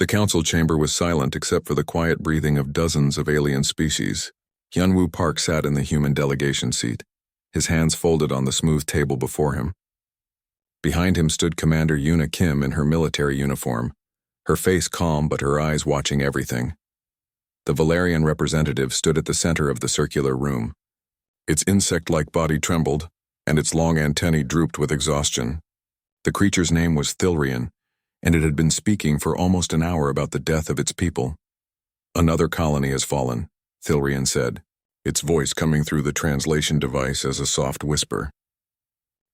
The council chamber was silent except for the quiet breathing of dozens of alien species. Hyunwoo Park sat in the human delegation seat, his hands folded on the smooth table before him. Behind him stood Commander Yuna Kim in her military uniform, her face calm but her eyes watching everything. The Valerian representative stood at the center of the circular room. Its insect-like body trembled, and its long antennae drooped with exhaustion. The creature's name was Thilrian, and it had been speaking for almost an hour about the death of its people. "Another colony has fallen," Thilrian said, its voice coming through the translation device as a soft whisper.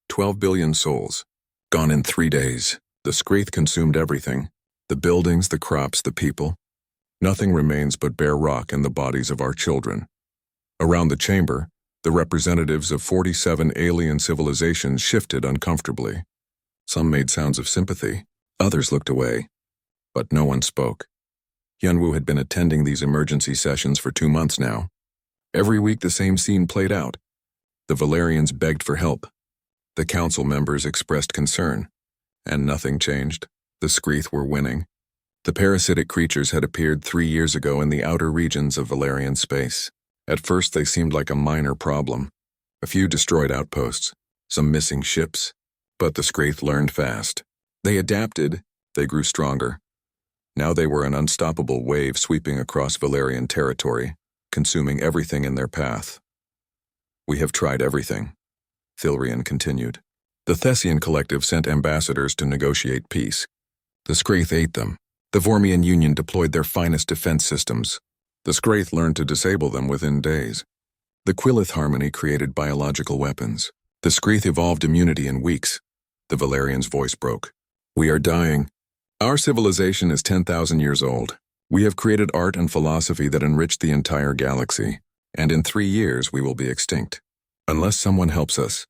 12 billion souls, gone in 3 days. The Screath consumed everything, the buildings, the crops, the people. Nothing remains but bare rock and the bodies of our children. Around the chamber, the representatives of 47 alien civilizations shifted uncomfortably. Some made sounds of sympathy. Others looked away, but no one spoke. Hyunwoo had been attending these emergency sessions for 2 months now. Every week the same scene played out. The Valerians begged for help. The council members expressed concern, and nothing changed. The Screath were winning. The parasitic creatures had appeared 3 years ago in the outer regions of Valerian space. At first they seemed like a minor problem. A few destroyed outposts, some missing ships, but the Screath learned fast. They adapted, they grew stronger. Now they were an unstoppable wave sweeping across Valerian territory, consuming everything in their path. "We have tried everything," Thilrian continued. The Thessian collective sent ambassadors to negotiate peace. The Screath ate them. The Vormian Union deployed their finest defense systems. The Screath learned to disable them within days. The Quillith Harmony created biological weapons. The Screath evolved immunity in weeks. The Valerian's voice broke. "We are dying. Our civilization is 10,000 years old. We have created art and philosophy that enriched the entire galaxy, and in 3 years we will be extinct, unless someone helps us."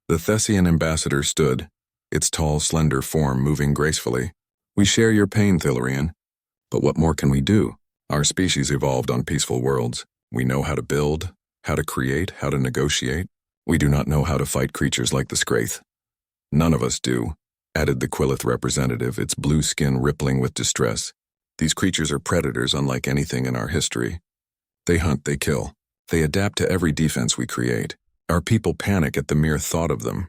The Thessian ambassador stood, its tall, slender form moving gracefully. "We share your pain, Thilrian. But what more can we do? Our species evolved on peaceful worlds. We know how to build, how to create, how to negotiate. We do not know how to fight creatures like the Screath." "None of us do," added the Quillith representative, its blue skin rippling with distress. "These creatures are predators unlike anything in our history. They hunt, they kill. They adapt to every defense we create. Our people panic at the mere thought of them."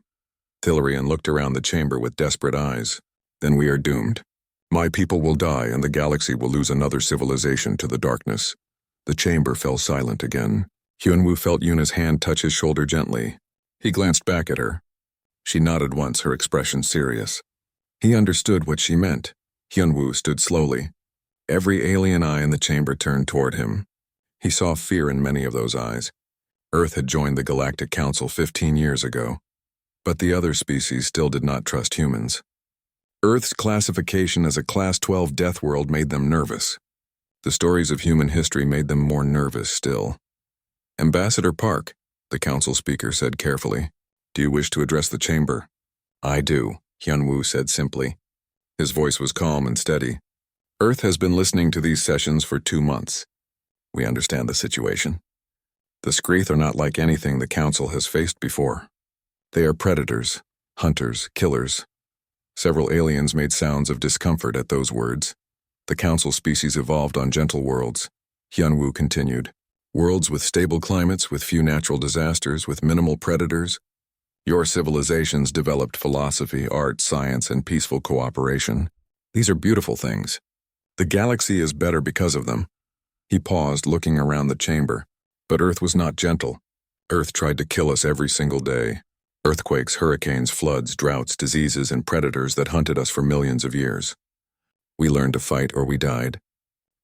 Thilrian looked around the chamber with desperate eyes. "Then we are doomed. My people will die and the galaxy will lose another civilization to the darkness." The chamber fell silent again. Hyunwoo felt Yuna's hand touch his shoulder gently. He glanced back at her. She nodded once, her expression serious. He understood what she meant. Hyunwoo stood slowly. Every alien eye in the chamber turned toward him. He saw fear in many of those eyes. Earth had joined the Galactic Council 15 years ago, but the other species still did not trust humans. Earth's classification as a Class 12 death world made them nervous. The stories of human history made them more nervous still. "Ambassador Park," the council speaker said carefully, "do you wish to address the chamber?" "I do," Hyunwoo said simply. His voice was calm and steady. "Earth has been listening to these sessions for 2 months. We understand the situation. The Screath are not like anything the Council has faced before. They are predators, hunters, killers." Several aliens made sounds of discomfort at those words. "The Council species evolved on gentle worlds," Hyunwoo continued. "Worlds with stable climates, with few natural disasters, with minimal predators. Your civilizations developed philosophy, art, science, and peaceful cooperation. These are beautiful things. The galaxy is better because of them." He paused, looking around the chamber. "But Earth was not gentle. Earth tried to kill us every single day. Earthquakes, hurricanes, floods, droughts, diseases, and predators that hunted us for millions of years. We learned to fight or we died.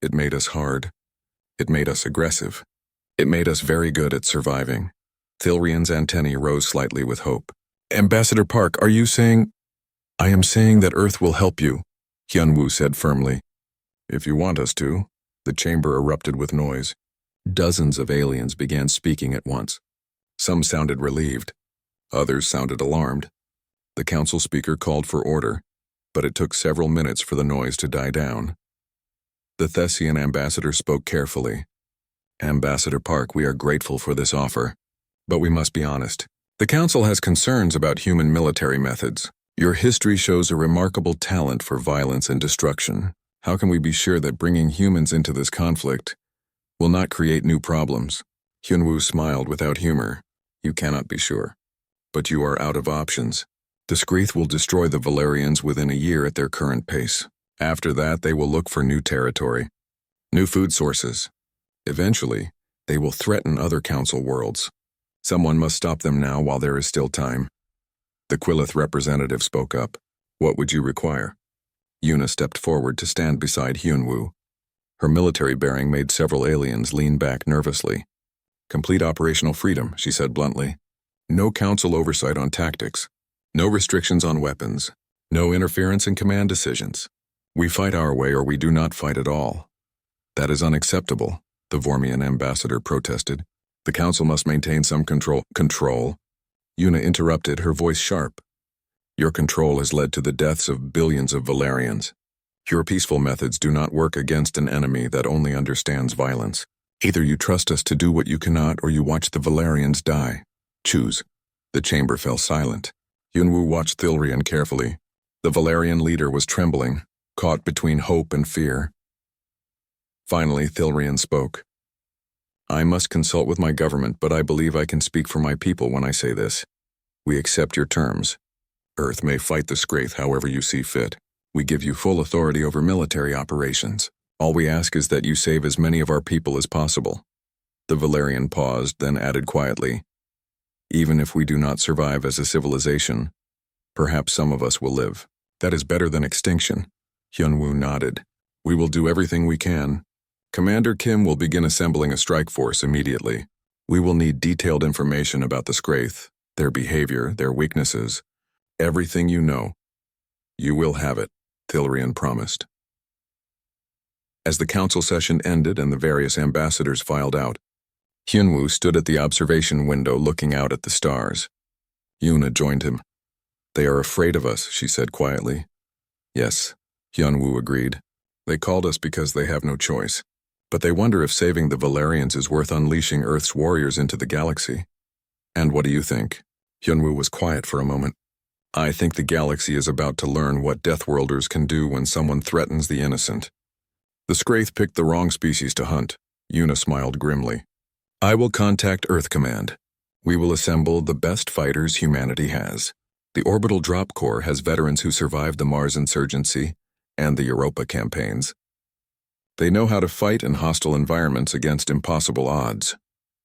It made us hard. It made us aggressive. It made us very good at surviving." Thilrian's antennae rose slightly with hope. "Ambassador Park, are you saying—" "I am saying that Earth will help you," Hyunwoo said firmly. "If you want us to." The chamber erupted with noise. Dozens of aliens began speaking at once. Some sounded relieved. Others sounded alarmed. The council speaker called for order, but it took several minutes for the noise to die down. The Thessian ambassador spoke carefully. "Ambassador Park, we are grateful for this offer, but we must be honest. The council has concerns about human military methods. Your history shows a remarkable talent for violence and destruction. How can we be sure that bringing humans into this conflict will not create new problems? Hyunwoo smiled without humor. You cannot be sure. But you are out of options. The Skreath will destroy the Valerians within a year at their current pace. After that, they will look for new territory, new food sources. Eventually, they will threaten other council worlds. Someone must stop them now while there is still time. The Quillith representative spoke up. What would you require? Yuna stepped forward to stand beside Hyunwoo. Her military bearing made several aliens lean back nervously. Complete operational freedom, she said bluntly. No council oversight on tactics. No restrictions on weapons. No interference in command decisions. We fight our way or we do not fight at all. That is unacceptable, the Vormian ambassador protested. The council must maintain some control. Control? Yuna interrupted, her voice sharp. Your control has led to the deaths of billions of Valerians. Your peaceful methods do not work against an enemy that only understands violence. Either you trust us to do what you cannot or you watch the Valerians die. Choose. The chamber fell silent. Hyunwoo watched Thilrian carefully. The Valerian leader was trembling, caught between hope and fear. Finally, Thilrian spoke. I must consult with my government, but I believe I can speak for my people when I say this. We accept your terms. Earth may fight the Skreath however you see fit. We give you full authority over military operations. All we ask is that you save as many of our people as possible. The Valerian paused, then added quietly, even if we do not survive as a civilization, perhaps some of us will live. That is better than extinction. Hyunwoo nodded. We will do everything we can. Commander Kim will begin assembling a strike force immediately. We will need detailed information about the Skreath, their behavior, their weaknesses, everything you know. You will have it, Thilrian promised. As the council session ended and the various ambassadors filed out, Hyunwoo stood at the observation window looking out at the stars. Yuna joined him. They are afraid of us, she said quietly. Yes, Hyunwoo agreed. They called us because they have no choice. But they wonder if saving the Valerians is worth unleashing Earth's warriors into the galaxy. And what do you think? Hyunwoo was quiet for a moment. I think the galaxy is about to learn what Deathworlders can do when someone threatens the innocent. The Skreath picked the wrong species to hunt. Yuna smiled grimly. I will contact Earth Command. We will assemble the best fighters humanity has. The Orbital Drop Corps has veterans who survived the Mars insurgency and the Europa campaigns. They know how to fight in hostile environments against impossible odds.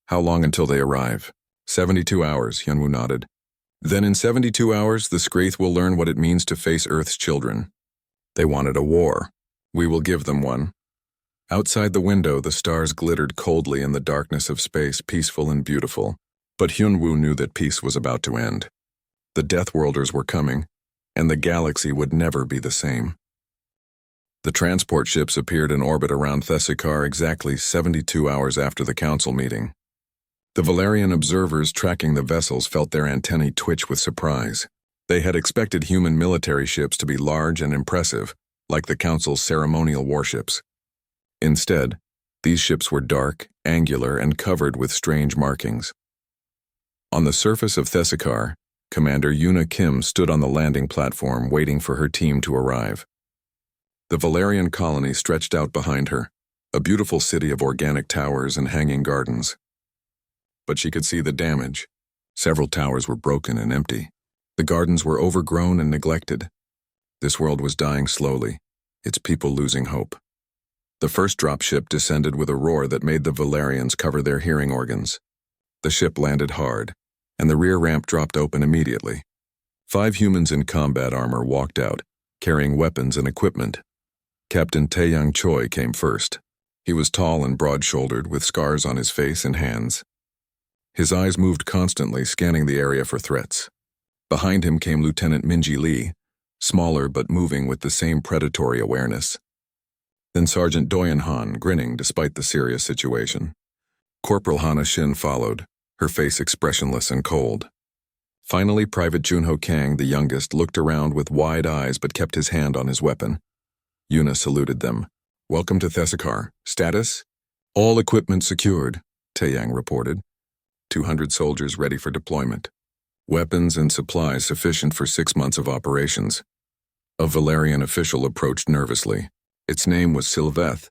How long until they arrive? 72 hours, Hyunwoo nodded. Then in 72 hours, the Skreath will learn what it means to face Earth's children. They wanted a war. We will give them one. Outside the window, the stars glittered coldly in the darkness of space, peaceful and beautiful. But Hyunwoo knew that peace was about to end. The Deathworlders were coming, and the galaxy would never be the same. The transport ships appeared in orbit around Thesakar exactly 72 hours after the council meeting. The Valerian observers tracking the vessels felt their antennae twitch with surprise. They had expected human military ships to be large and impressive, like the council's ceremonial warships. Instead, these ships were dark, angular, and covered with strange markings. On the surface of Thesakar, Commander Yuna Kim stood on the landing platform waiting for her team to arrive. The Valerian colony stretched out behind her, a beautiful city of organic towers and hanging gardens. But she could see the damage. Several towers were broken and empty. The gardens were overgrown and neglected. This world was dying slowly, its people losing hope. The first dropship descended with a roar that made the Valerians cover their hearing organs. The ship landed hard, and the rear ramp dropped open immediately. 5 humans in combat armor walked out, carrying weapons and equipment. Captain Taeyang Choi came first. He was tall and broad-shouldered, with scars on his face and hands. His eyes moved constantly, scanning the area for threats. Behind him came Lieutenant Minji Lee, smaller but moving with the same predatory awareness. Then Sergeant Doyen Han, grinning despite the serious situation. Corporal Hana Shin followed, her face expressionless and cold. Finally, Private Junho Kang, the youngest, looked around with wide eyes but kept his hand on his weapon. Yuna saluted them. Welcome to Thesakar. Status? All equipment secured, Taeyang reported. 200 soldiers ready for deployment. Weapons and supplies sufficient for 6 months of operations. A Valerian official approached nervously. Its name was Sylveth,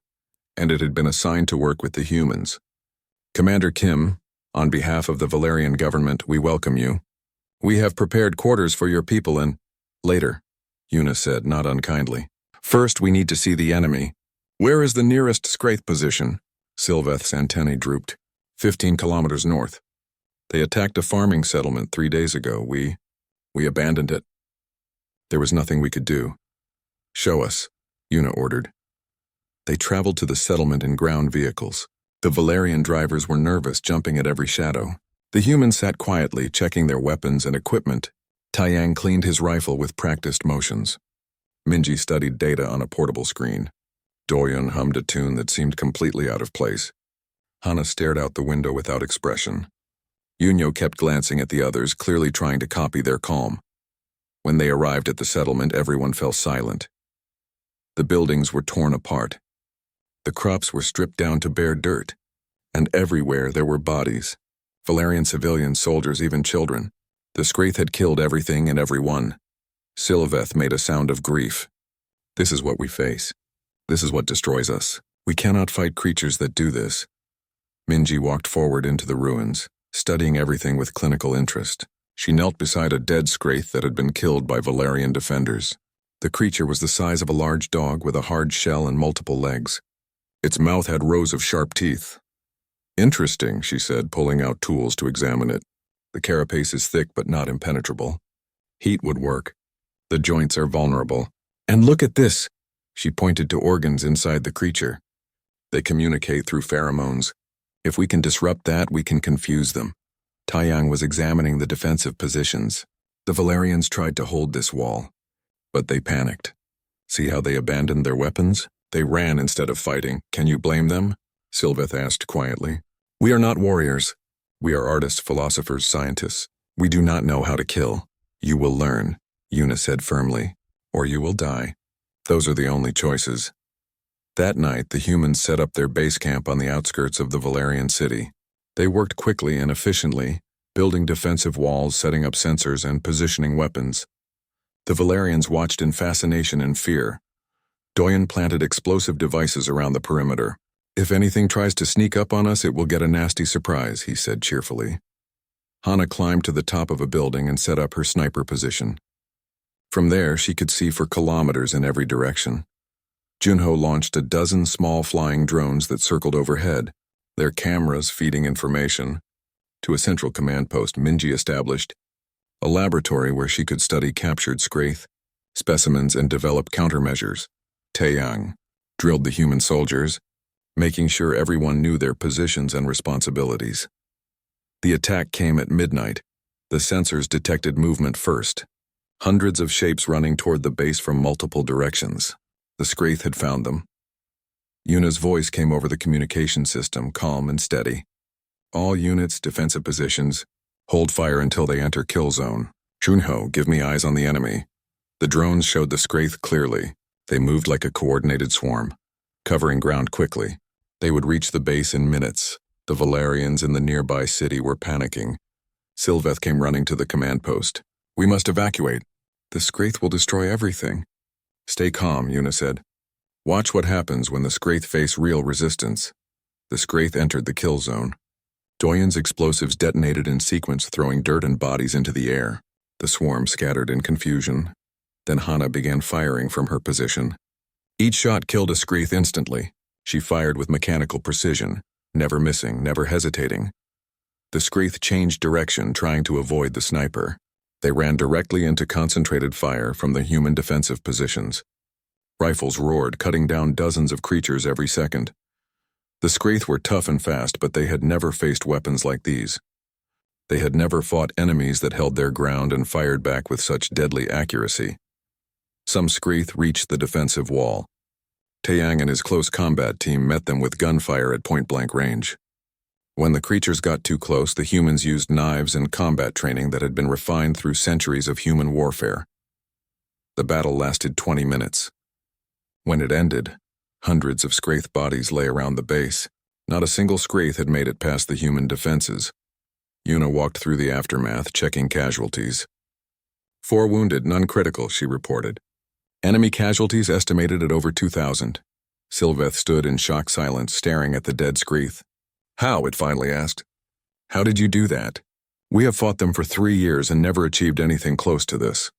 and it had been assigned to work with the humans. Commander Kim, on behalf of the Valerian government, we welcome you. We have prepared quarters for your people and— Later, Una said, not unkindly. First, we need to see the enemy. Where is the nearest Scraith position? Sylveth's antennae drooped. 15 kilometers north. They attacked a farming settlement 3 days ago. We abandoned it. There was nothing we could do. Show us, Una ordered. They traveled to the settlement in ground vehicles. The Valerian drivers were nervous, jumping at every shadow. The humans sat quietly, checking their weapons and equipment. Taiyang cleaned his rifle with practiced motions. Minji studied data on a portable screen. Doyun hummed a tune that seemed completely out of place. Hana stared out the window without expression. Yunyo kept glancing at the others, clearly trying to copy their calm. When they arrived at the settlement, everyone fell silent. The buildings were torn apart. The crops were stripped down to bare dirt, and everywhere there were bodies. Valerian civilians, soldiers, even children. The Scraith had killed everything and everyone. Sylveth made a sound of grief. This is what we face. This is what destroys us. We cannot fight creatures that do this. Minji walked forward into the ruins, studying everything with clinical interest. She knelt beside a dead Scraith that had been killed by Valerian defenders. The creature was the size of a large dog with a hard shell and multiple legs. Its mouth had rows of sharp teeth. Interesting, she said, pulling out tools to examine it. The carapace is thick but not impenetrable. Heat would work. The joints are vulnerable. And look at this! She pointed to organs inside the creature. They communicate through pheromones. If we can disrupt that, we can confuse them. Taiyang was examining the defensive positions. The Valerians tried to hold this wall, but they panicked. See how they abandoned their weapons? They ran instead of fighting. Can you blame them? Sylveth asked quietly. We are not warriors. We are artists, philosophers, scientists. We do not know how to kill. You will learn, Una said firmly, or you will die. Those are the only choices. That night, the humans set up their base camp on the outskirts of the Valerian city. They worked quickly and efficiently, building defensive walls, setting up sensors, and positioning weapons. The Valerians watched in fascination and fear. Doyen planted explosive devices around the perimeter. If anything tries to sneak up on us, it will get a nasty surprise, he said cheerfully. Hana climbed to the top of a building and set up her sniper position. From there, she could see for kilometers in every direction. Junho launched a dozen small flying drones that circled overhead, their cameras feeding information. To a central command post, Minji established a laboratory where she could study captured Scraith specimens and develop countermeasures. Taeyang drilled the human soldiers, making sure everyone knew their positions and responsibilities. The attack came at midnight. The sensors detected movement first. Hundreds of shapes running toward the base from multiple directions. The Scraith had found them. Yuna's voice came over the communication system, calm and steady. All units, defensive positions. Hold fire until they enter kill zone. Junho, give me eyes on the enemy. The drones showed the Scraith clearly. They moved like a coordinated swarm, covering ground quickly. They would reach the base in minutes. The Valerians in the nearby city were panicking. Sylveth came running to the command post. We must evacuate. The Scraith will destroy everything. Stay calm, Una said. Watch what happens when the Scraith face real resistance. The Scraith entered the kill zone. Doyen's explosives detonated in sequence, throwing dirt and bodies into the air. The swarm scattered in confusion. Then Hana began firing from her position. Each shot killed a Scraith instantly. She fired with mechanical precision, never missing, never hesitating. The Scraith changed direction, trying to avoid the sniper. They ran directly into concentrated fire from the human defensive positions. Rifles roared, cutting down dozens of creatures every second. The Scraith were tough and fast, but they had never faced weapons like these. They had never fought enemies that held their ground and fired back with such deadly accuracy. Some Scraith reached the defensive wall. Taeyang and his close combat team met them with gunfire at point-blank range. When the creatures got too close, the humans used knives and combat training that had been refined through centuries of human warfare. The battle lasted 20 minutes. When it ended, hundreds of Scraith bodies lay around the base. Not a single Scraith had made it past the human defenses. Una walked through the aftermath, checking casualties. 4 wounded, none critical, she reported. Enemy casualties estimated at over 2,000. Sylveth stood in shocked silence, staring at the dead Skreath. How? It finally asked. How did you do that? We have fought them for 3 years and never achieved anything close to this.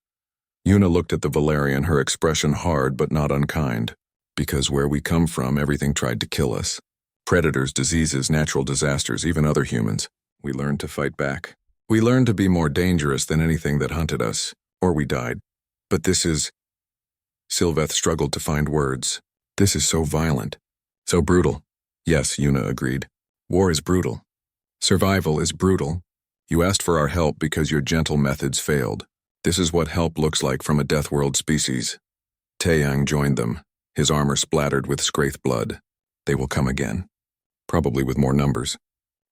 Una looked at the Valerian, her expression hard but not unkind. Because where we come from, everything tried to kill us. Predators, diseases, natural disasters, even other humans. We learned to fight back. We learned to be more dangerous than anything that hunted us, or we died. But this is... Sylveth struggled to find words. This is so violent. So brutal. Yes, Una agreed. War is brutal. Survival is brutal. You asked for our help because your gentle methods failed. This is what help looks like from a Deathworld species. Taeyang joined them, his armor splattered with Skreath blood. They will come again. Probably with more numbers.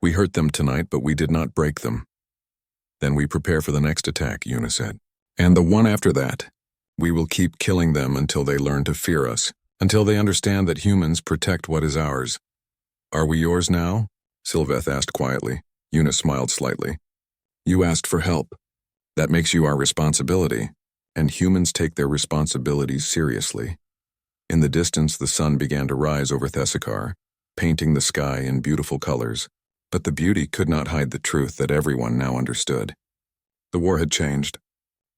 We hurt them tonight, but we did not break them. Then we prepare for the next attack, Una said. And the one after that. We will keep killing them until they learn to fear us, until they understand that humans protect what is ours. Are we yours now? Sylveth asked quietly. Una smiled slightly. You asked for help. That makes you our responsibility, and humans take their responsibilities seriously. In the distance, the sun began to rise over Thessacar, painting the sky in beautiful colors, but the beauty could not hide the truth that everyone now understood. The war had changed.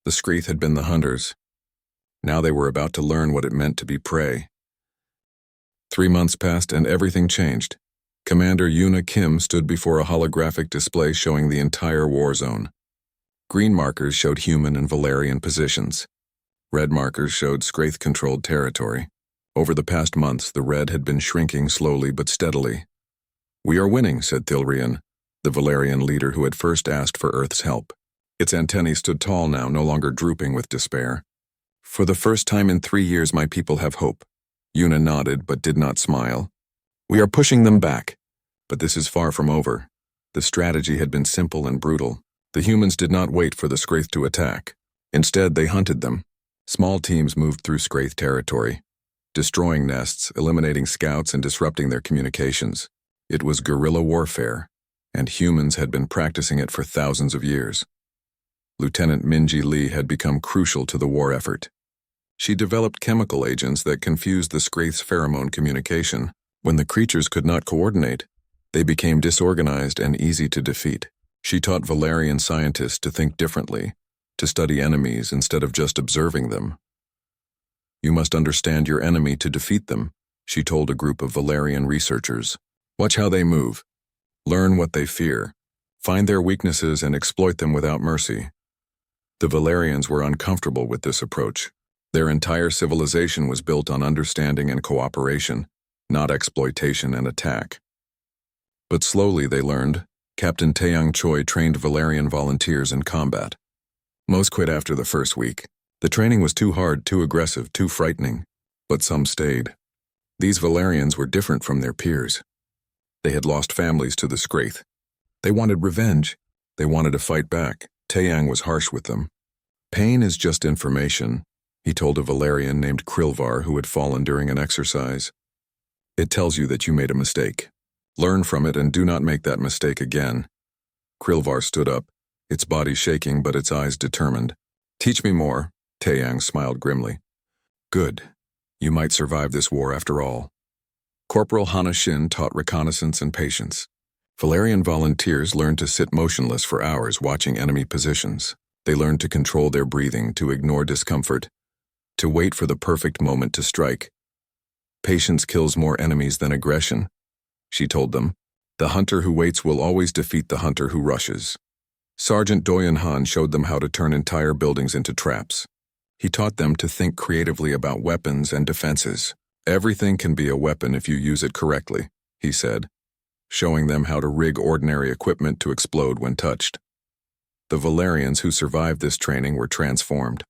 The Skreath had been the hunters. Now they were about to learn what it meant to be prey. 3 months passed and everything changed. Commander Una Kim stood before a holographic display showing the entire war zone. Green markers showed human and Valerian positions. Red markers showed Skreath-controlled territory. Over the past months, the red had been shrinking slowly but steadily. We are winning, said Thilrian, the Valerian leader who had first asked for Earth's help. Its antennae stood tall now, no longer drooping with despair. For the first time in 3 years, my people have hope. Una nodded but did not smile. We are pushing them back. But this is far from over. The strategy had been simple and brutal. The humans did not wait for the Skreath to attack. Instead, they hunted them. Small teams moved through Skreath territory, destroying nests, eliminating scouts, and disrupting their communications. It was guerrilla warfare, and humans had been practicing it for thousands of years. Lieutenant Minji Lee had become crucial to the war effort. She developed chemical agents that confused the Skreath's pheromone communication. When the creatures could not coordinate, they became disorganized and easy to defeat. She taught Valerian scientists to think differently, to study enemies instead of just observing them. You must understand your enemy to defeat them, she told a group of Valerian researchers. Watch how they move. Learn what they fear. Find their weaknesses and exploit them without mercy. The Valerians were uncomfortable with this approach. Their entire civilization was built on understanding and cooperation, not exploitation and attack. But slowly they learned. Captain Taeyang Choi trained Valerian volunteers in combat. Most quit after the first week. The training was too hard, too aggressive, too frightening. But some stayed. These Valerians were different from their peers. They had lost families to the Skreath. They wanted revenge. They wanted to fight back. Taeyang was harsh with them. Pain is just information, he told a Valerian named Krilvar who had fallen during an exercise. It tells you that you made a mistake. Learn from it and do not make that mistake again. Krilvar stood up, its body shaking but its eyes determined. Teach me more, Taeyang smiled grimly. Good. You might survive this war after all. Corporal Hana Shin taught reconnaissance and patience. Valerian volunteers learned to sit motionless for hours watching enemy positions. They learned to control their breathing, to ignore discomfort, to wait for the perfect moment to strike. Patience kills more enemies than aggression, she told them. The hunter who waits will always defeat the hunter who rushes. Sergeant Doyen Han showed them how to turn entire buildings into traps. He taught them to think creatively about weapons and defenses. Everything can be a weapon if you use it correctly, he said, showing them how to rig ordinary equipment to explode when touched. The Valerians who survived this training were transformed.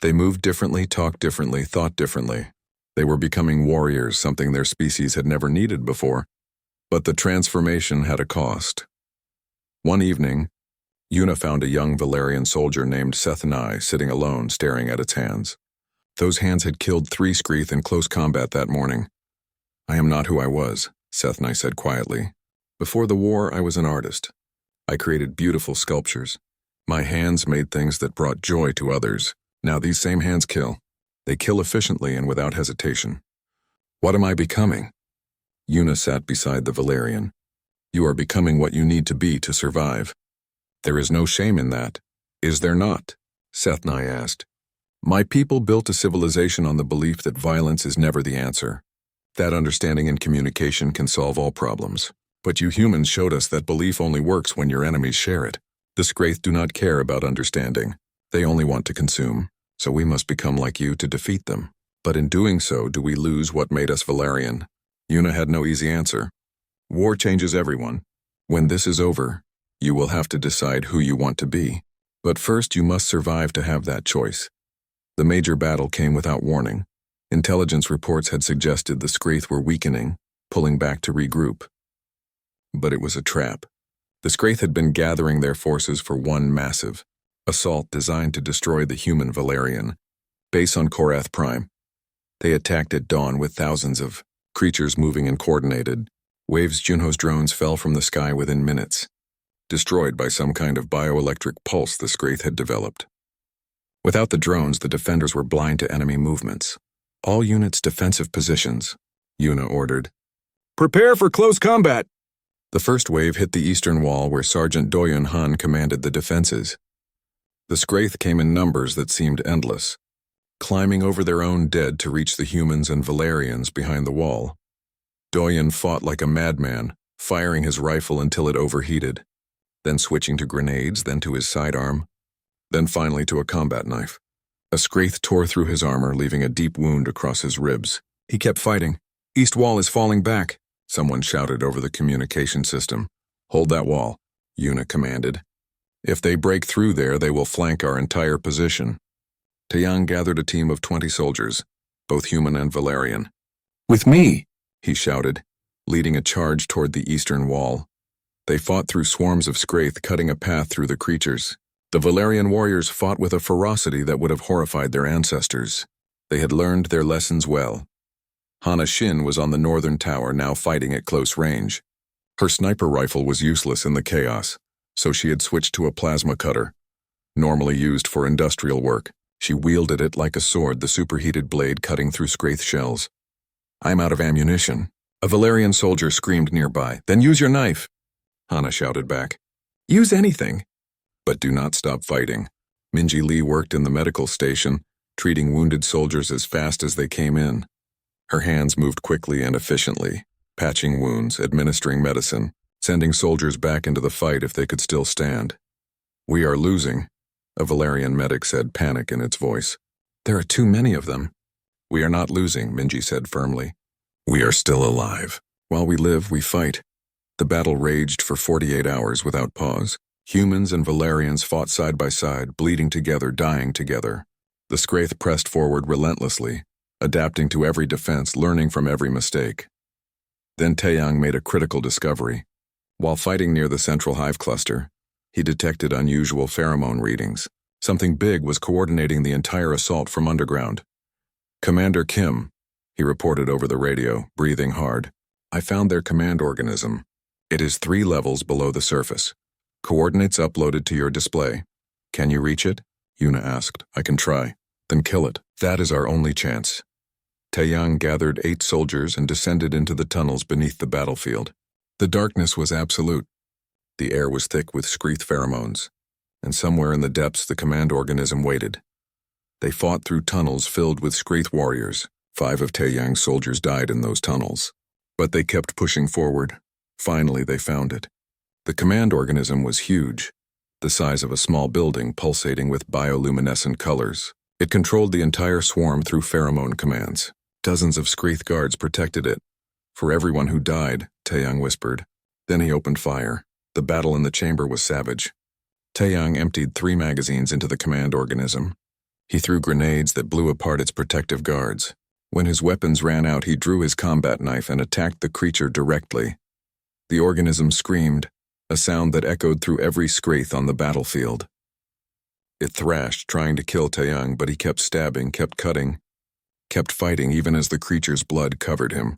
They moved differently, talked differently, thought differently. They were becoming warriors, something their species had never needed before. But the transformation had a cost. One evening, Una found a young Valerian soldier named Sethnai sitting alone, staring at its hands. Those hands had killed 3 Skreath in close combat that morning. I am not who I was, Sethnai said quietly. Before the war, I was an artist. I created beautiful sculptures. My hands made things that brought joy to others. Now these same hands kill. They kill efficiently and without hesitation. What am I becoming? Yuna sat beside the Valerian. You are becoming what you need to be to survive. There is no shame in that, is there not? Sethnai asked. My people built a civilization on the belief that violence is never the answer. That understanding and communication can solve all problems. But you humans showed us that belief only works when your enemies share it. The Scraith do not care about understanding. They only want to consume. So we must become like you to defeat them. But in doing so, do we lose what made us Valerian? Yuna had no easy answer. War changes everyone. When this is over, you will have to decide who you want to be. But first you must survive to have that choice. The major battle came without warning. Intelligence reports had suggested the Scraith were weakening, pulling back to regroup. But it was a trap. The Scraith had been gathering their forces for one massive assault designed to destroy the human Valerian, base on Korath Prime. They attacked at dawn with thousands of creatures moving and coordinated. Waves Junho's drones fell from the sky within minutes, destroyed by some kind of bioelectric pulse the Scraith had developed. Without the drones, the defenders were blind to enemy movements. All units defensive positions, Yuna ordered. Prepare for close combat! The first wave hit the eastern wall where Sergeant Doyun Han commanded the defenses. The Scraith came in numbers that seemed endless, climbing over their own dead to reach the humans and Valerians behind the wall. Doyun fought like a madman, firing his rifle until it overheated, then switching to grenades, then to his sidearm, then finally to a combat knife. A Scraith tore through his armor, leaving a deep wound across his ribs. He kept fighting. East wall is falling back, someone shouted over the communication system. Hold that wall, Yuna commanded. If they break through there, they will flank our entire position. Taeyang gathered a team of 20 soldiers, both human and Valerian. With me, he shouted, leading a charge toward the eastern wall. They fought through swarms of Scraith, cutting a path through the creatures. The Valerian warriors fought with a ferocity that would have horrified their ancestors. They had learned their lessons well. Hana Shin was on the northern tower, now fighting at close range. Her sniper rifle was useless in the chaos, so she had switched to a plasma cutter. Normally used for industrial work, she wielded it like a sword, the superheated blade cutting through Scraith shells. I'm out of ammunition. A Valerian soldier screamed nearby. Then use your knife, Hana shouted back. Use anything. But do not stop fighting. Minji Lee worked in the medical station, treating wounded soldiers as fast as they came in. Her hands moved quickly and efficiently, patching wounds, administering medicine, sending soldiers back into the fight if they could still stand. We are losing, a Valerian medic said, panic in its voice. There are too many of them. We are not losing, Minji said firmly. We are still alive. While we live, we fight. The battle raged for 48 hours without pause. Humans and Valerians fought side by side, bleeding together, dying together. The Scraith pressed forward relentlessly, adapting to every defense, learning from every mistake. Then Taeyang made a critical discovery. While fighting near the central hive cluster, he detected unusual pheromone readings. Something big was coordinating the entire assault from underground. Commander Kim, he reported over the radio, breathing hard. I found their command organism. It is 3 levels below the surface. Coordinates uploaded to your display. Can you reach it? Yuna asked. I can try. Then kill it. That is our only chance. Taeyang gathered 8 soldiers and descended into the tunnels beneath the battlefield. The darkness was absolute. The air was thick with Scraith pheromones, and somewhere in the depths the command organism waited. They fought through tunnels filled with Scraith warriors. 5 of Taeyang's soldiers died in those tunnels. But they kept pushing forward. Finally, they found it. The command organism was huge, the size of a small building pulsating with bioluminescent colors. It controlled the entire swarm through pheromone commands. Dozens of Scraith guards protected it. For everyone who died, Taeyang whispered. Then he opened fire. The battle in the chamber was savage. Taeyang emptied 3 magazines into the command organism. He threw grenades that blew apart its protective guards. When his weapons ran out, he drew his combat knife and attacked the creature directly. The organism screamed, a sound that echoed through every Scraith on the battlefield. It thrashed, trying to kill Taeyang, but he kept stabbing, kept cutting, kept fighting even as the creature's blood covered him.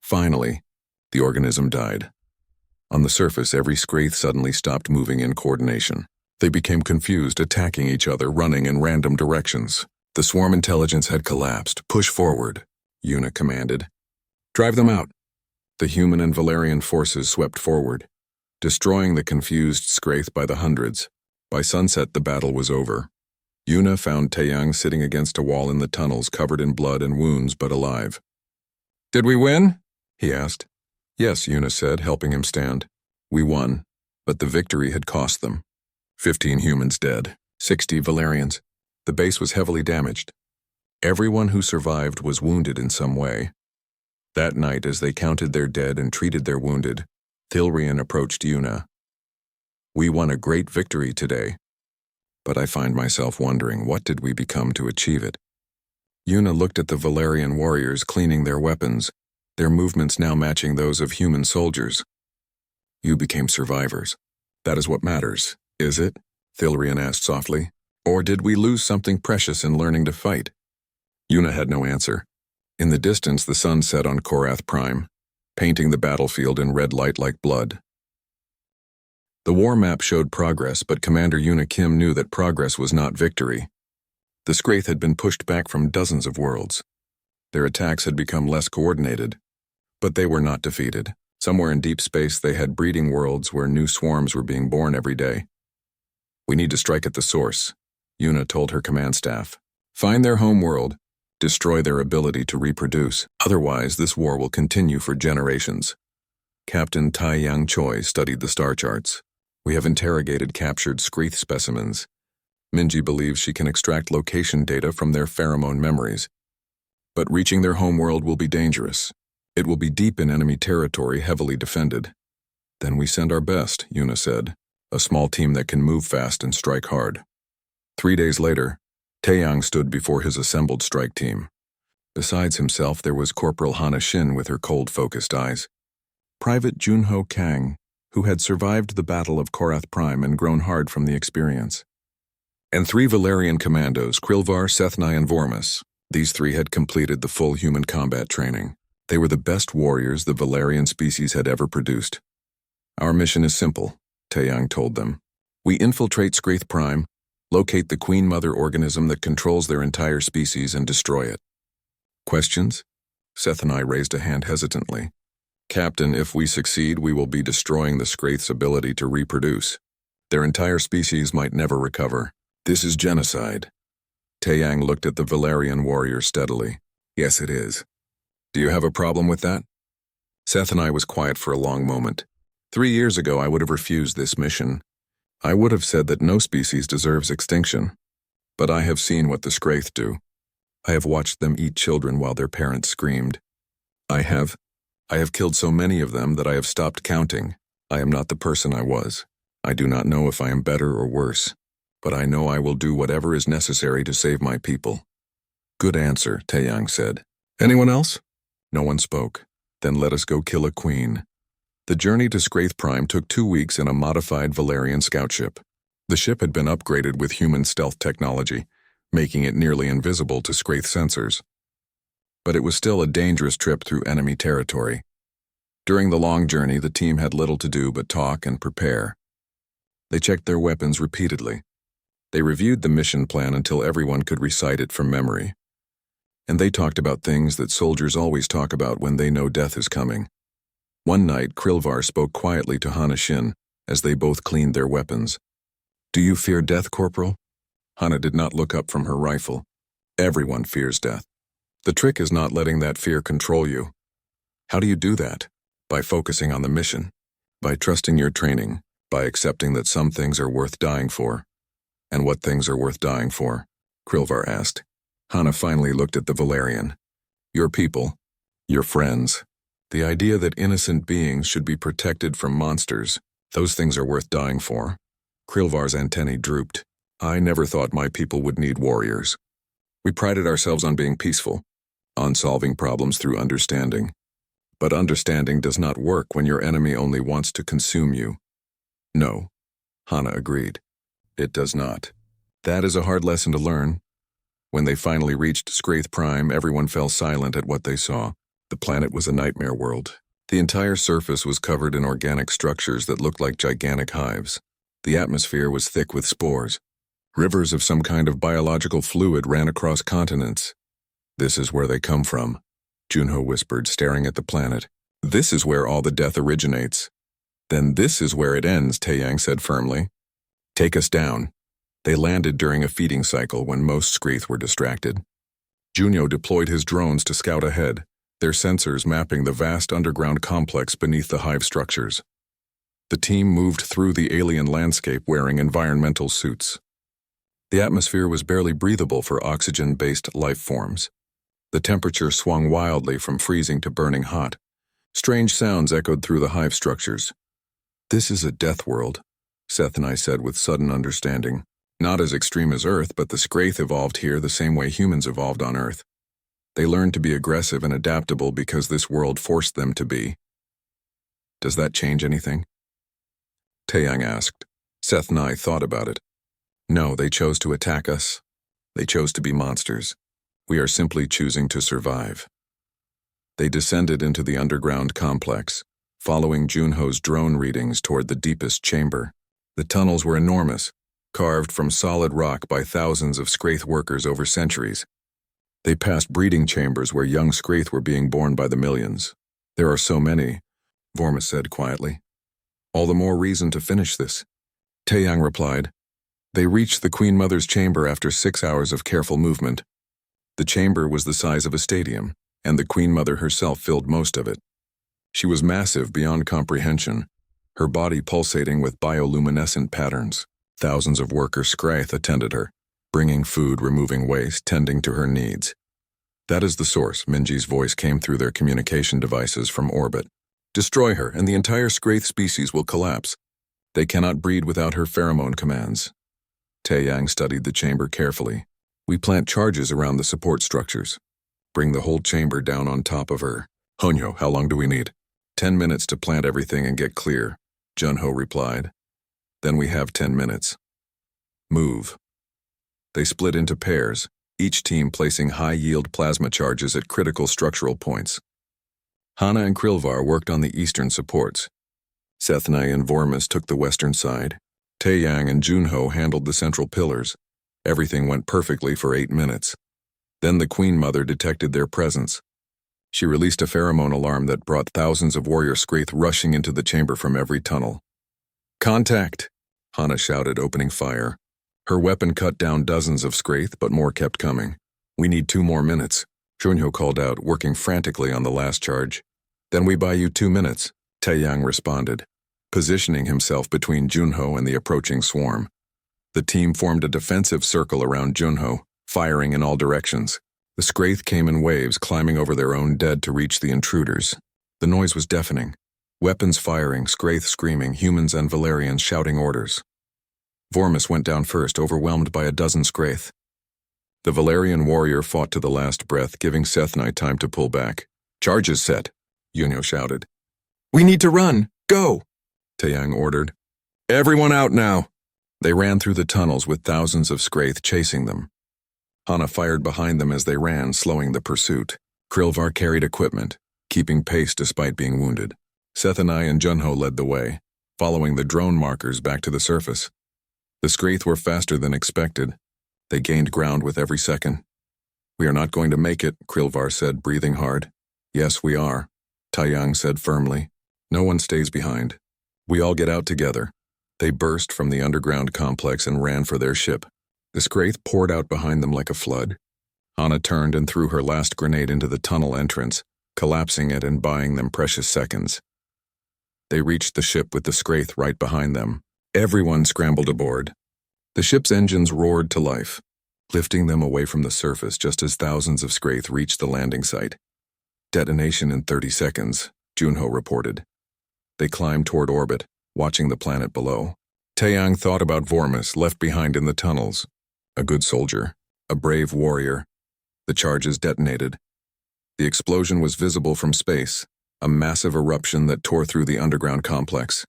Finally, the organism died. On the surface, every Scraith suddenly stopped moving in coordination. They became confused, attacking each other, running in random directions. The swarm intelligence had collapsed. Push forward, Yuna commanded. Drive them out. The human and Valerian forces swept forward, destroying the confused Scraith by the hundreds. By sunset, the battle was over. Yuna found Taeyang sitting against a wall in the tunnels, covered in blood and wounds, but alive. Did we win? He asked. Yes, Yuna said, helping him stand. We won, but the victory had cost them. 15 humans dead, 60 Valerians. The base was heavily damaged. Everyone who survived was wounded in some way. That night, as they counted their dead and treated their wounded, Thilrian approached Yuna. We won a great victory today, but I find myself wondering, what did we become to achieve it? Yuna looked at the Valerian warriors cleaning their weapons, their movements now matching those of human soldiers. You became survivors. That is what matters, is it? Thilrian asked softly. Or did we lose something precious in learning to fight? Yuna had no answer. In the distance, the sun set on Korath Prime, painting the battlefield in red light like blood. The war map showed progress, but Commander Yuna Kim knew that progress was not victory. The Scraith had been pushed back from dozens of worlds. Their attacks had become less coordinated, but they were not defeated. Somewhere in deep space, they had breeding worlds where new swarms were being born every day. We need to strike at the source, Yuna told her command staff. Find their home world, destroy their ability to reproduce. Otherwise, this war will continue for generations. Captain Tai Yang Choi studied the star charts. We have interrogated captured Scraith specimens. Minji believes she can extract location data from their pheromone memories. But reaching their homeworld will be dangerous. It will be deep in enemy territory, heavily defended. Then we send our best, Yuna said, a small team that can move fast and strike hard. 3 days later, Taeyang stood before his assembled strike team. Besides himself, there was Corporal Hana Shin with her cold, focused eyes. Private Junho Kang, who had survived the Battle of Korath Prime and grown hard from the experience. And 3 Valerian commandos, Krilvar, Sethnai, and Vormus. These 3 had completed the full human combat training. They were the best warriors the Valerian species had ever produced. Our mission is simple, Taeyang told them. We infiltrate Scraith Prime, locate the Queen Mother organism that controls their entire species, and destroy it. Questions? Sethnai raised a hand hesitantly. Captain, if we succeed, we will be destroying the Scraith's ability to reproduce. Their entire species might never recover. This is genocide. Taeyang looked at the Valerian warrior steadily. Yes, it is. Do you have a problem with that? Sethnai was quiet for a long moment. 3 years ago, I would have refused this mission. I would have said that no species deserves extinction. But I have seen what the Scraith do. I have watched them eat children while their parents screamed. I have killed so many of them that I have stopped counting. I am not the person I was. I do not know if I am better or worse, but I know I will do whatever is necessary to save my people. Good answer, Taeyang said. Anyone else? No one spoke. Then let us go kill a queen. The journey to Scraith Prime took 2 weeks in a modified Valerian scout ship. The ship had been upgraded with human stealth technology, making it nearly invisible to Scraith sensors. But it was still a dangerous trip through enemy territory. During the long journey, the team had little to do but talk and prepare. They checked their weapons repeatedly. They reviewed the mission plan until everyone could recite it from memory. And they talked about things that soldiers always talk about when they know death is coming. One night, Krilvar spoke quietly to Hana Shin as they both cleaned their weapons. Do you fear death, Corporal? Hana did not look up from her rifle. Everyone fears death. The trick is not letting that fear control you. How do you do that? By focusing on the mission, by trusting your training, by accepting that some things are worth dying for. And what things are worth dying for? Krilvar asked. Hana finally looked at the Valerian. Your people, your friends. The idea that innocent beings should be protected from monsters, those things are worth dying for. Krilvar's antennae drooped. I never thought my people would need warriors. We prided ourselves on being peaceful, on solving problems through understanding. But understanding does not work when your enemy only wants to consume you. No, Hana agreed. It does not. That is a hard lesson to learn. When they finally reached Scraith Prime, everyone fell silent at what they saw. The planet was a nightmare world. The entire surface was covered in organic structures that looked like gigantic hives. The atmosphere was thick with spores. Rivers of some kind of biological fluid ran across continents. This is where they come from, Junho whispered, staring at the planet. This is where all the death originates. Then this is where it ends, Taeyang said firmly. Take us down. They landed during a feeding cycle when most Screeth were distracted. Junho deployed his drones to scout ahead, their sensors mapping the vast underground complex beneath the hive structures. The team moved through the alien landscape wearing environmental suits. The atmosphere was barely breathable for oxygen-based life forms. The temperature swung wildly from freezing to burning hot. Strange sounds echoed through the hive structures. This is a death world, Sethnai said with sudden understanding. Not as extreme as Earth, but the Scraith evolved here the same way humans evolved on Earth. They learned to be aggressive and adaptable because this world forced them to be. Does that change anything? Taeyang asked. Sethnai thought about it. No, they chose to attack us. They chose to be monsters. We are simply choosing to survive. They descended into the underground complex, following Junho's drone readings toward the deepest chamber. The tunnels were enormous, carved from solid rock by thousands of Scraith workers over centuries. They passed breeding chambers where young Scraith were being born by the millions. There are so many, Vormis said quietly. All the more reason to finish this. Taeyang replied. They reached the Queen Mother's chamber after 6 hours of careful movement. The chamber was the size of a stadium, and the Queen Mother herself filled most of it. She was massive beyond comprehension, her body pulsating with bioluminescent patterns. Thousands of worker Scraith attended her, bringing food, removing waste, tending to her needs. That is the source, Minji's voice came through their communication devices from orbit. Destroy her, and the entire Scraith species will collapse. They cannot breed without her pheromone commands. Taeyang studied the chamber carefully. We plant charges around the support structures. Bring the whole chamber down on top of her. Honyo, how long do we need? 10 minutes to plant everything and get clear, Junho replied. Then we have 10 minutes. Move. They split into pairs, each team placing high-yield plasma charges at critical structural points. Hana and Krilvar worked on the eastern supports. Sethnai and Vormis took the western side. Taeyang and Junho handled the central pillars. Everything went perfectly for 8 minutes. Then the Queen Mother detected their presence. She released a pheromone alarm that brought thousands of warrior Scraith rushing into the chamber from every tunnel. Contact! Hana shouted, opening fire. Her weapon cut down dozens of Scraith, but more kept coming. We need 2 more minutes, Junho called out, working frantically on the last charge. Then we buy you 2 minutes, Taeyang responded, positioning himself between Junho and the approaching swarm. The team formed a defensive circle around Junho, firing in all directions. The Scraith came in waves, climbing over their own dead to reach the intruders. The noise was deafening. Weapons firing, Scraith screaming, humans and Valerians shouting orders. Vormis went down first, overwhelmed by a dozen Scraith. The Valerian warrior fought to the last breath, giving Sethnai time to pull back. Charges set, Junho shouted. We need to run! Go! Taeyang ordered. Everyone out now! They ran through the tunnels with thousands of Scraith chasing them. Hana fired behind them as they ran, slowing the pursuit. Krilvar carried equipment, keeping pace despite being wounded. Sethnai and Junho led the way, following the drone markers back to the surface. The Scraith were faster than expected. They gained ground with every second. We are not going to make it, Krilvar said, breathing hard. Yes, we are, Taeyang said firmly. No one stays behind. We all get out together. They burst from the underground complex and ran for their ship. The Scraith poured out behind them like a flood. Hana turned and threw her last grenade into the tunnel entrance, collapsing it and buying them precious seconds. They reached the ship with the Scraith right behind them. Everyone scrambled aboard. The ship's engines roared to life, lifting them away from the surface just as thousands of Scraith reached the landing site. Detonation in 30 seconds, Junho reported. They climbed toward orbit, watching the planet below. Taeyang thought about Vormis, left behind in the tunnels. A good soldier, a brave warrior. The charges detonated. The explosion was visible from space, a massive eruption that tore through the underground complex.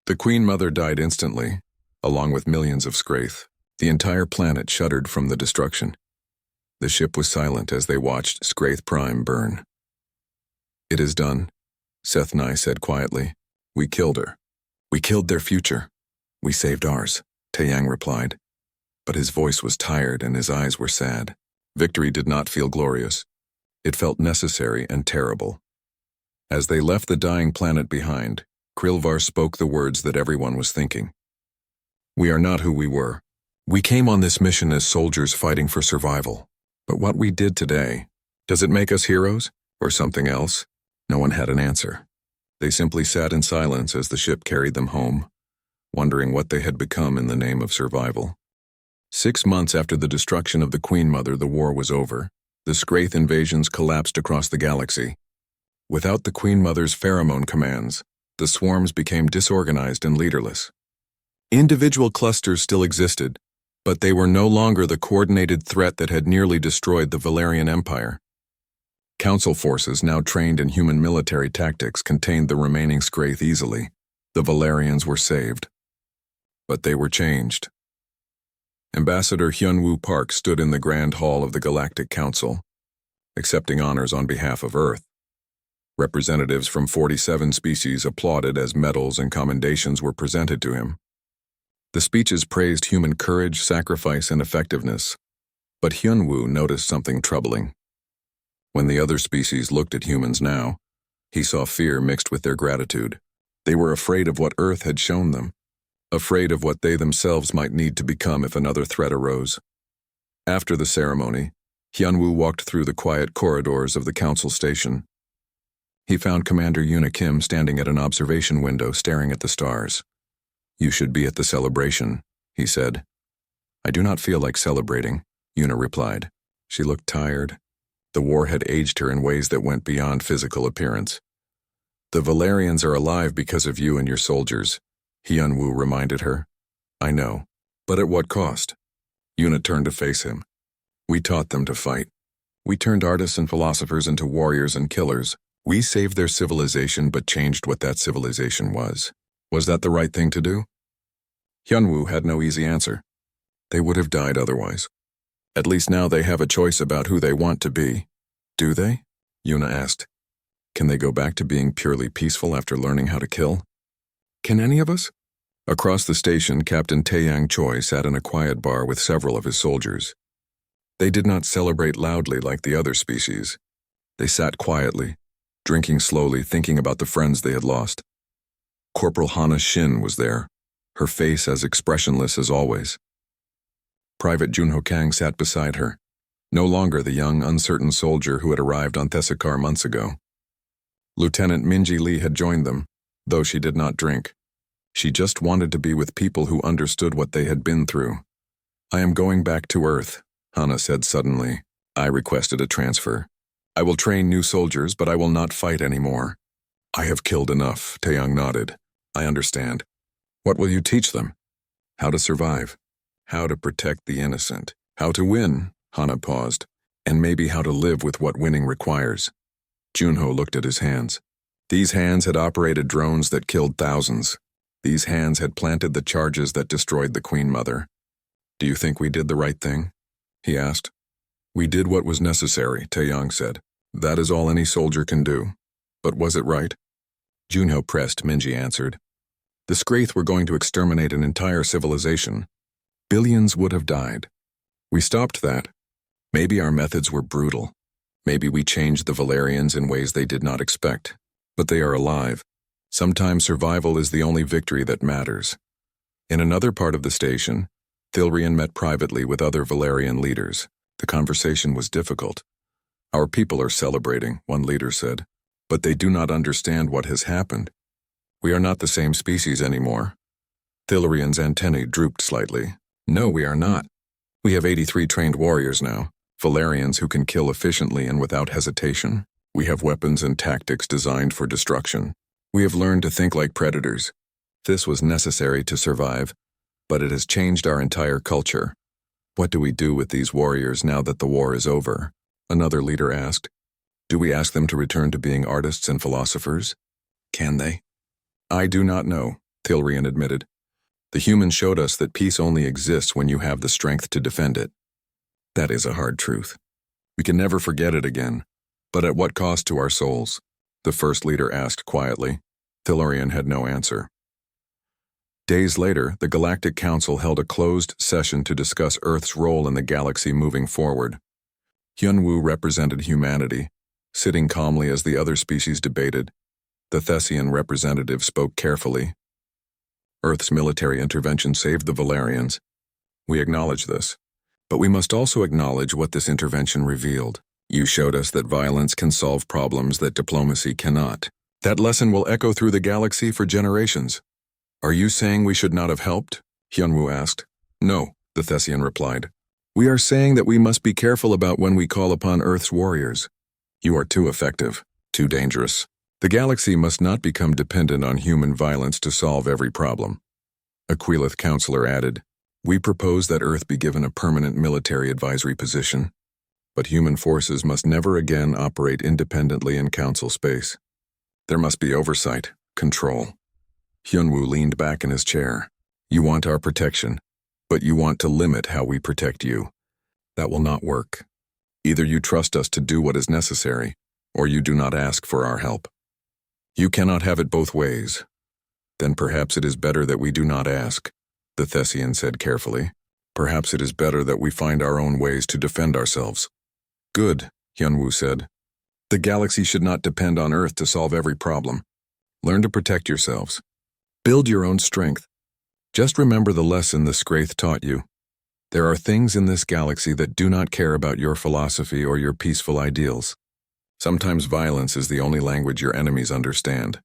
The Queen Mother died instantly, along with millions of Scraith. The entire planet shuddered from the destruction. The ship was silent as they watched Scraith Prime burn. It is done, Sethnai said quietly. We killed her. We killed their future. We saved ours, Taeyang replied. but his voice was tired and his eyes were sad. Victory did not feel glorious. It felt necessary and terrible. As they left the dying planet behind, Krilvar spoke the words that everyone was thinking. We are not who we were. We came on this mission as soldiers fighting for survival. But what we did today, does it make us heroes or something else? No one had an answer. They simply sat in silence as the ship carried them home, wondering what they had become in the name of survival. 6 months after the destruction of the Queen Mother, the war was over. The Scraith invasions collapsed across the galaxy. Without the Queen Mother's pheromone commands, the swarms became disorganized and leaderless. Individual clusters still existed, but they were no longer the coordinated threat that had nearly destroyed the Valerian Empire. Council forces, now trained in human military tactics, contained the remaining Scraith easily. The Valerians were saved. But they were changed. Ambassador Hyunwoo Park stood in the Grand Hall of the Galactic Council, accepting honors on behalf of Earth. Representatives from 47 species applauded as medals and commendations were presented to him. The speeches praised human courage, sacrifice, and effectiveness, but Hyunwoo noticed something troubling. When the other species looked at humans now, he saw fear mixed with their gratitude. They were afraid of what Earth had shown them, afraid of what they themselves might need to become if another threat arose. After the ceremony, Hyunwoo walked through the quiet corridors of the council station. He found Commander Yuna Kim standing at an observation window staring at the stars. You should be at the celebration, he said. I do not feel like celebrating, Yuna replied. She looked tired. The war had aged her in ways that went beyond physical appearance. The Valerians are alive because of you and your soldiers, Hyunwoo reminded her. I know, but at what cost? Yuna turned to face him. We taught them to fight. We turned artists and philosophers into warriors and killers. We saved their civilization but changed what that civilization was. Was that the right thing to do? Hyunwoo had no easy answer. They would have died otherwise. At least now they have a choice about who they want to be. Do they? Yuna asked. Can they go back to being purely peaceful after learning how to kill? Can any of us? Across the station, Captain Taeyang Choi sat in a quiet bar with several of his soldiers. They did not celebrate loudly like the other species. They sat quietly, drinking slowly, thinking about the friends they had lost. Corporal Hana Shin was there, her face as expressionless as always. Private Junho Kang sat beside her, no longer the young, uncertain soldier who had arrived on Thesakar months ago. Lieutenant Minji Lee had joined them, though she did not drink. She just wanted to be with people who understood what they had been through. I am going back to Earth, Hana said suddenly. I requested a transfer. I will train new soldiers, but I will not fight anymore. I have killed enough, Taeyang nodded. I understand. What will you teach them? How to survive. How to protect the innocent. How to win, Hana paused. And maybe how to live with what winning requires. Junho looked at his hands. These hands had operated drones that killed thousands. These hands had planted the charges that destroyed the Queen Mother. Do you think we did the right thing? He asked. We did what was necessary, Taeyang said. That is all any soldier can do. But was it right? Junho pressed, Minji answered. The Scraith were going to exterminate an entire civilization. Billions would have died. We stopped that. Maybe our methods were brutal. Maybe we changed the Valerians in ways they did not expect. But they are alive. Sometimes survival is the only victory that matters. In another part of the station, Thilrian met privately with other Valerian leaders. The conversation was difficult. Our people are celebrating, one leader said, but they do not understand what has happened. We are not the same species anymore. Thilrian's antennae drooped slightly. No, we are not. We have 83 trained warriors now, Valerians who can kill efficiently and without hesitation. We have weapons and tactics designed for destruction. We have learned to think like predators. This was necessary to survive, but it has changed our entire culture. What do we do with these warriors now that the war is over? Another leader asked. Do we ask them to return to being artists and philosophers? Can they? I do not know, Thilrian admitted. The humans showed us that peace only exists when you have the strength to defend it. That is a hard truth. We can never forget it again. But at what cost to our souls? The first leader asked quietly. Thilrian had no answer. Days later, the Galactic Council held a closed session to discuss Earth's role in the galaxy moving forward. Hyunwoo represented humanity, sitting calmly as the other species debated. The Thessian representative spoke carefully. Earth's military intervention saved the Valerians. We acknowledge this. But we must also acknowledge what this intervention revealed. You showed us that violence can solve problems that diplomacy cannot. That lesson will echo through the galaxy for generations. Are you saying we should not have helped? Hyunwoo asked. No, the Thessian replied. We are saying that we must be careful about when we call upon Earth's warriors. You are too effective, too dangerous. The galaxy must not become dependent on human violence to solve every problem. A Quilith counselor added, We propose that Earth be given a permanent military advisory position, but human forces must never again operate independently in council space. There must be oversight, control. Hyunwoo leaned back in his chair. You want our protection, but you want to limit how we protect you. That will not work. Either you trust us to do what is necessary, or you do not ask for our help. You cannot have it both ways. Then perhaps it is better that we do not ask, the Thessian said carefully. Perhaps it is better that we find our own ways to defend ourselves. Good, Hyunwoo said. The galaxy should not depend on Earth to solve every problem. Learn to protect yourselves. Build your own strength. Just remember the lesson the Scraith taught you. There are things in this galaxy that do not care about your philosophy or your peaceful ideals. Sometimes violence is the only language your enemies understand.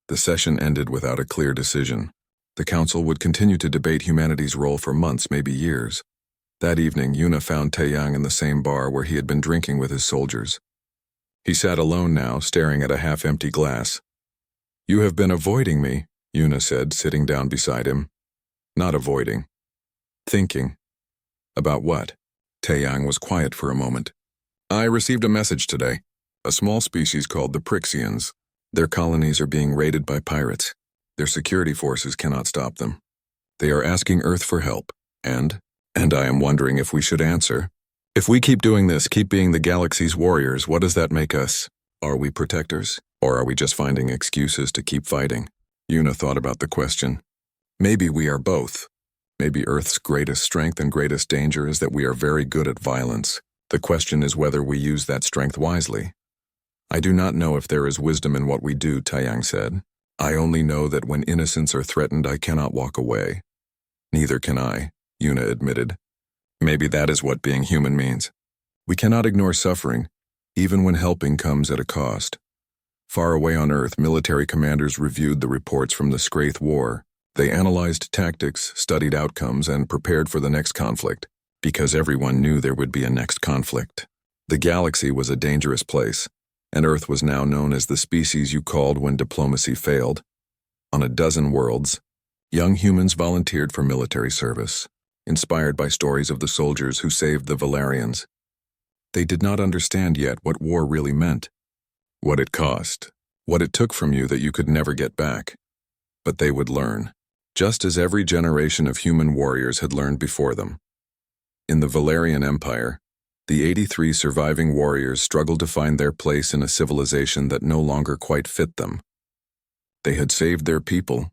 The session ended without a clear decision. The council would continue to debate humanity's role for months, maybe years. That evening, Yuna found Taeyang in the same bar where he had been drinking with his soldiers. He sat alone now, staring at a half-empty glass. You have been avoiding me, Yuna said, sitting down beside him. Not avoiding. Thinking. About what? Taeyang was quiet for a moment. I received a message today. A small species called the Prixians. Their colonies are being raided by pirates. Their security forces cannot stop them. They are asking Earth for help, and I am wondering if we should answer. If we keep doing this, keep being the galaxy's warriors, what does that make us? Are we protectors? Or are we just finding excuses to keep fighting? Yuna thought about the question. Maybe we are both. Maybe Earth's greatest strength and greatest danger is that we are very good at violence. The question is whether we use that strength wisely. I do not know if there is wisdom in what we do, Taeyang said. I only know that when innocents are threatened, I cannot walk away. Neither can I, Yuna admitted. Maybe that is what being human means. We cannot ignore suffering, even when helping comes at a cost. Far away on Earth, military commanders reviewed the reports from the Scraith War. They analyzed tactics, studied outcomes, and prepared for the next conflict, because everyone knew there would be a next conflict. The galaxy was a dangerous place, and Earth was now known as the species you called when diplomacy failed. On a dozen worlds, young humans volunteered for military service, inspired by stories of the soldiers who saved the Valerians. They did not understand yet what war really meant, what it cost, what it took from you that you could never get back. But they would learn, just as every generation of human warriors had learned before them. In the Valerian Empire, the 83 surviving warriors struggled to find their place in a civilization that no longer quite fit them. They had saved their people,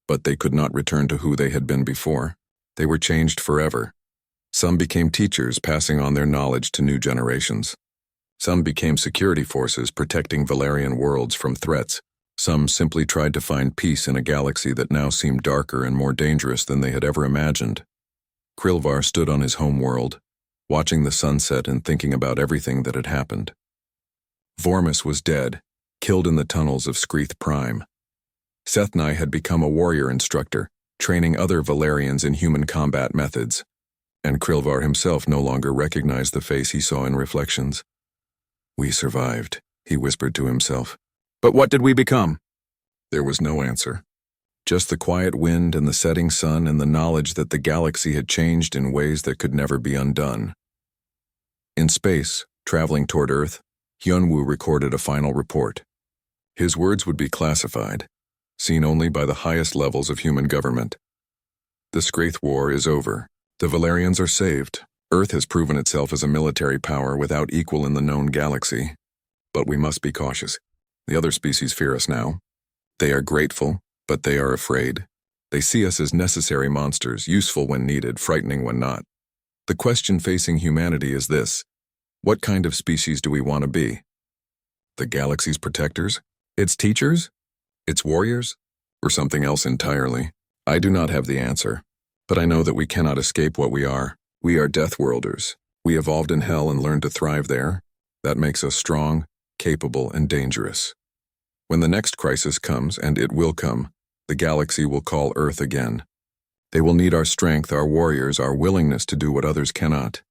but they could not return to who they had been before. They were changed forever. Some became teachers, passing on their knowledge to new generations. Some became security forces, protecting Valerian worlds from threats. Some simply tried to find peace in a galaxy that now seemed darker and more dangerous than they had ever imagined. Krilvar stood on his home world, watching the sunset and thinking about everything that had happened. Vormis was dead, killed in the tunnels of Screeth Prime. Sethnai had become a warrior instructor, training other Valerians in human combat methods, and Krilvar himself no longer recognized the face he saw in reflections. We survived, he whispered to himself. But what did we become? There was no answer. Just the quiet wind and the setting sun and the knowledge that the galaxy had changed in ways that could never be undone. In space, traveling toward Earth, Hyunwoo recorded a final report. His words would be classified, seen only by the highest levels of human government. The Scraith War is over. The Valerians are saved. Earth has proven itself as a military power without equal in the known galaxy. But we must be cautious. The other species fear us now. They are grateful, but they are afraid. They see us as necessary monsters, useful when needed, frightening when not. The question facing humanity is this: what kind of species do we want to be? The galaxy's protectors? Its teachers? Its warriors? Or something else entirely? I do not have the answer, but I know that we cannot escape what we are. We are Deathworlders. We evolved in hell and learned to thrive there. That makes us strong, capable, and dangerous. When the next crisis comes, and it will come, the galaxy will call Earth again. They will need our strength, our warriors, our willingness to do what others cannot.